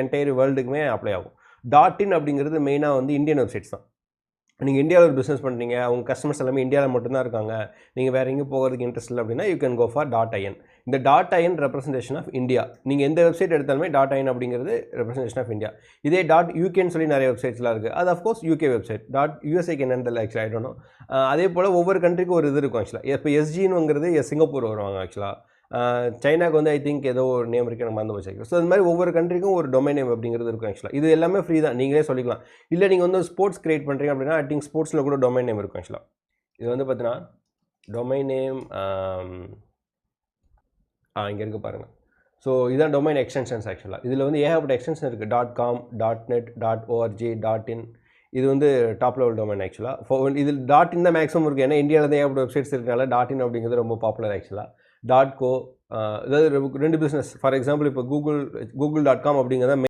Entire வேர்ல்டுக்குமே apply ஆகும். Dot in அப்படிங்கிறது மெயினாக வந்து இந்தியன் வெப்சைட்ஸ் தான். நீங்கள் இந்தியாவில் ஒரு பிஸ்னஸ் பண்ணுறீங்க, அவங்க கஸ்டமர்ஸ் எல்லாமே இந்தியாவில் மட்டும்தான் இருக்காங்க, நீங்கள் வேறு எங்கேயும் போகிறதுக்கு இன்ட்ரெஸ்ட் இல்லை அப்படின்னா you can go for dot IN. இந்த dot IN representation of India. நீங்கள் எந்த வெப்சைட் எடுத்தாலுமே டாட் ஐஎன் அப்படிங்கிறது ரெப்ரஸன்டேஷன் ஆஃப் இந்தியா. இதே டாட் யூகேன்னு சொல்லி நிறைய வெப்சைட்ஸ்லாம் இருக்குது. அது அஃப்கோர்ஸ் யூகே வெப்சைட். டாட் யூஎஸ்ஏக்கு என்னன்னு ஆக்சுவலாக ஆகிடணும். அதே போல் ஒவ்வொரு கண்ட்ரிக்கும் ஒரு இது இருக்கும் ஆக்சுவலாக. இப்போ எஸ்ஜின்னுங்கிறது சிங்கப்பூர் வருவாங்க ஆக்சுவலாக. சைனாக்கு வந்து ஐ திங்க் ஏதோ ஒரு நேம் இருக்குது, எனக்கு மறந்து போச்சு. ஸோ இந்த மாதிரி ஒவ்வொரு கண்ட்ரிக்கும் ஒரு டொமைன் நேம் அப்படிங்கிறது இருக்கும் ஆக்சுவலாக. இது எல்லாமே ஃப்ரீ தான், நீங்களே சொல்லிக்கலாம். இல்லை நீங்கள் வந்து ஸ்போர்ட்ஸ் கிரியேட் பண்ணுறீங்க அப்படின்னா ஐ திங்க் ஸ்போர்ட்ஸில் கூட டொமைன் நேம் இருக்கும் ஆக்சுவலாக. இது வந்து பார்த்தீங்கன்னா டொமைன் நேம் இங்கே இருக்குது பாருங்கள். ஸோ இதுதான் டொமைன் எக்ஸ்டென்ஷன்ஸ் ஆக்சுவலாக. இதில் வந்து ஏகப்பட்ட எக்ஸ்டென்ஷன் இருக்குது. .com, .net, .org, .in. இது வந்து டாப் லெவல் டொமைன் ஆக்சுவலாக. இதில் .in தான் மேக்ஸிமம் இருக்குது. ஏன்னா இந்தியாவில் தான் ஏகப்பட்ட வெப்சைட்ஸ் இருக்கனால .in அப்படிங்கிறது ரொம்ப பாப்புலர் ஆக்சுவலாக. .co, அதாவது 2 பிஸ்னஸ். ஃபார் எக்ஸாம்பிள் இப்போ கூகுள்.com அப்படிங்கிறத